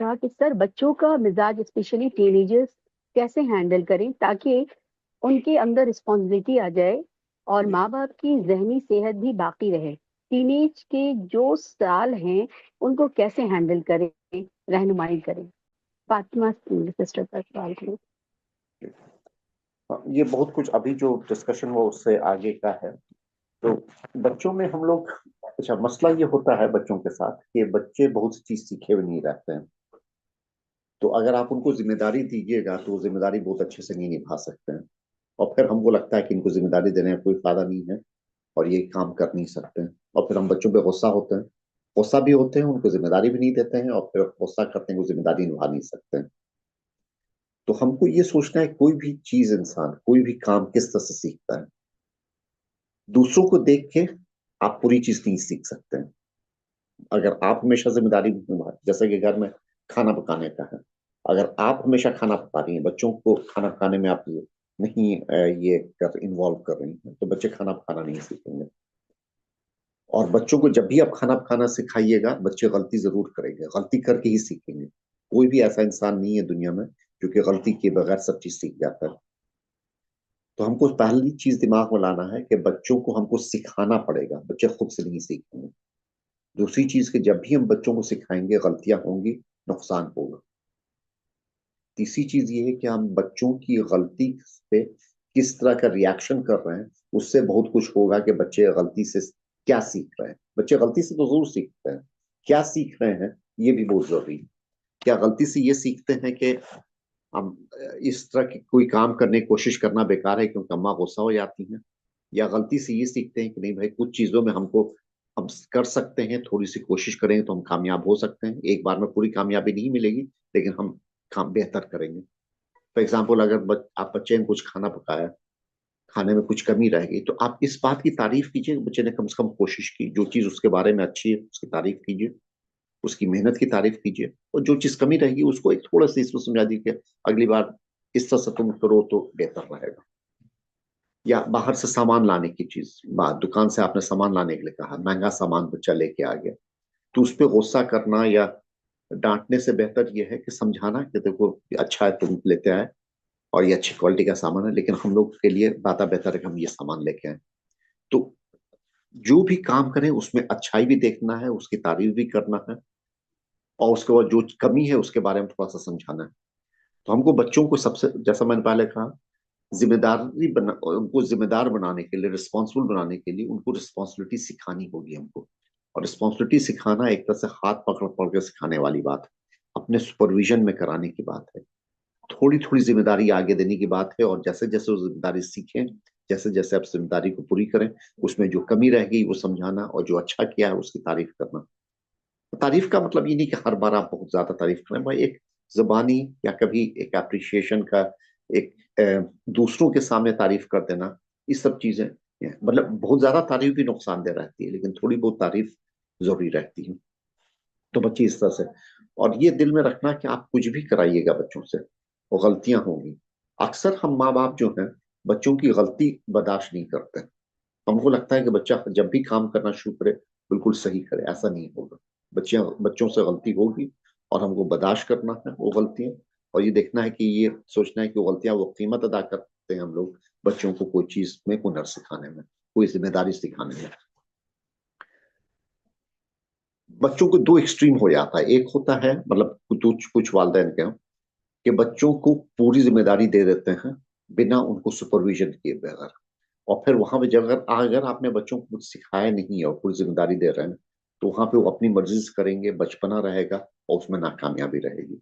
था कि सर बच्चों का मिजाज स्पेशली टीनेजर्स कैसे हैंडल करें ताकि उनके अंदर रिस्पॉन्सिबिलिटी आ जाए और माँ बाप की जहनी सेहत भी बाकी रहे। टीनेज के जो साल हैं उनको कैसे हैंडल करें, रहनुमाई करें। फातिमा सिस्टर पर सवाल करें। ये बहुत कुछ अभी जो डिस्कशन हुआ उससे आगे का है। तो बच्चों में हम लोग, अच्छा मसला ये होता है बच्चों के साथ कि बच्चे बहुत सी चीज सीखे हुए नहीं रहते हैं। तो अगर आप उनको जिम्मेदारी दीजिएगा तो वो जिम्मेदारी बहुत अच्छे से नहीं निभा सकते हैं। और फिर हमको लगता है कि इनको जिम्मेदारी देने का कोई फायदा नहीं है और ये काम कर नहीं सकते हैं, और फिर हम बच्चों पे गुस्सा होते हैं। गुस्सा भी होते हैं, उनको जिम्मेदारी भी नहीं देते हैं, और फिर गुस्सा करते हैं, वो जिम्मेदारी निभा नहीं सकते हैं। तो हमको ये सोचना है कोई भी चीज, इंसान कोई भी काम किस तरह से सीखता है। दूसरों को देख के आप पूरी चीज नहीं सीख सकते हैं। अगर आप हमेशा जिम्मेदारी निभा, जैसे कि घर में खाना पकाने का है, अगर आप हमेशा खाना पका रही हैं, बच्चों को खाना पकाने में आप नहीं ये कर इन्वॉल्व कर रही हैं, तो बच्चे खाना पकाना नहीं सीखेंगे। और बच्चों को जब भी आप खाना पकाना सिखाइएगा, बच्चे गलती जरूर करेंगे, गलती करके ही सीखेंगे। कोई भी ऐसा इंसान नहीं है दुनिया में जो कि गलती के बगैर सब चीज सीख जाता है। तो हमको पहली चीज दिमाग में लाना है कि बच्चों को हमको सिखाना पड़ेगा, बच्चे खुद से नहीं सीखेंगे। दूसरी चीज कि जब भी हम बच्चों को सिखाएंगे गलतियां होंगी, नुकसान होगा। तीसरी चीज ये है कि हम बच्चों की गलती पे किस तरह का रिएक्शन कर रहे हैं, उससे बहुत कुछ होगा कि बच्चे गलती से क्या सीख रहे हैं। बच्चे गलती से तो जरूर सीखते हैं, क्या सीख रहे हैं ये भी बहुत जरूरी है। क्या गलती से ये सीखते हैं कि हम इस तरह की कोई काम करने की कोशिश करना बेकार है क्योंकि अम्मा गुस्सा हो जाती हैं, या गलती से ये सीखते हैं कि नहीं भाई कुछ चीजों में हमको हम कर सकते हैं, थोड़ी सी कोशिश करेंगे तो हम कामयाब हो सकते हैं। एक बार में पूरी कामयाबी नहीं मिलेगी, लेकिन हम काम बेहतर करेंगे। फॉर एग्जाम्पल, अगर आप बच्चे ने कुछ खाना पकाया, खाने में कुछ कमी रह गई, तो आप इस बात की तारीफ कीजिए कि बच्चे ने कम से कम कोशिश की। जो चीज उसके बारे में अच्छी है उसकी तारीफ कीजिए, उसकी मेहनत की तारीफ कीजिए। और जो चीज कमी रहेगी उसको एक थोड़ा सा इसमें समझा दीजिए, अगली बार इस तरह से तुम करो तो बेहतर रहेगा। या बाहर से सामान लाने की चीज, बात दुकान से आपने सामान लाने के लिए कहा, महंगा सामान बच्चा लेके आ गया, तो उस पर गुस्सा करना या डांटने से बेहतर यह है कि समझाना कि देखो अच्छा है तुम लेते आए और ये अच्छी क्वालिटी का सामान है, लेकिन हम लोग के लिए बात बेहतर है कि हम ये सामान लेके आए। तो जो भी काम करें उसमें अच्छाई भी देखना है, उसकी तारीफ भी करना है, और उसके बाद जो कमी है उसके बारे में थोड़ा सा समझाना है। तो हमको बच्चों को सबसे, जैसा मैंने पहले कहा, उनको जिम्मेदार बनाने के लिए, रिस्पॉन्सिबल बनाने के लिए उनको रिस्पॉन्सिबिलिटी सिखानी होगी हमको। और रिस्पॉन्सिबिलिटी सिखाना एक तरह से हाथ पकड़ पकड़ के सिखाने वाली बात है, अपने सुपरविजन में कराने की बात है। थोड़ी थोड़ी जिम्मेदारी आगे देने की बात है, और जैसे जैसे वो जिम्मेदारी सीखें, जैसे जैसे आप जिम्मेदारी को पूरी करें, उसमें जो कमी रहेगी वो समझाना, और जो अच्छा किया है उसकी तारीफ करना। तारीफ का मतलब ये नहीं कि हर बार आप बहुत ज्यादा तारीफ करें भाई, एक जुबानी या कभी एक अप्रिशिएशन का, एक दूसरों के सामने तारीफ कर देना, ये सब चीजें, मतलब बहुत ज्यादा तारीफ भी नुकसानदेह रहती है, लेकिन थोड़ी बहुत तारीफ जरूरी रहती है। तो बच्चे इस तरह से, और ये दिल में रखना कि आप कुछ भी कराइएगा बच्चों से, वो गलतियां होंगी। अक्सर हम माँ बाप जो हैं बच्चों की गलती बर्दाश्त नहीं करते। हमको लगता है कि बच्चा जब भी काम करना शुरू करे बिल्कुल सही करे, ऐसा नहीं होगा। बच्चों से गलती होगी, और हमको बर्दाश्त करना है वो गलतियां, और ये देखना है कि ये सोचना है कि वो गलतियां वो कीमत अदा करते हैं हम लोग बच्चों को कोई चीज में हुनर सिखाने में, कोई जिम्मेदारी सिखाने में। बच्चों को दो एक्सट्रीम हो जाता है, एक होता है मतलब कुछ कुछ वालदेन के कि बच्चों को पूरी जिम्मेदारी दे देते हैं बिना उनको सुपरविजन किए बगैर, और फिर वहां पे जब अगर अगर आपने बच्चों को कुछ सिखाया नहीं है और पूरी जिम्मेदारी दे रहे हैं, तो वहां पे वो अपनी मर्जी से करेंगे, बचपना रहेगा और उसमें नाकामयाबी रहेगी।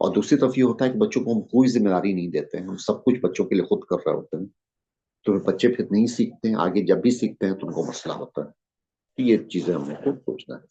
और दूसरी तरफ ये होता है कि बच्चों को हम कोई जिम्मेदारी नहीं देते हैं, हम सब कुछ बच्चों के लिए खुद कर रहे होते हैं, तो बच्चे फिर नहीं सीखते हैं, आगे जब भी सीखते हैं तो उनको मसला होता है। ये चीजें हमको सोचना है।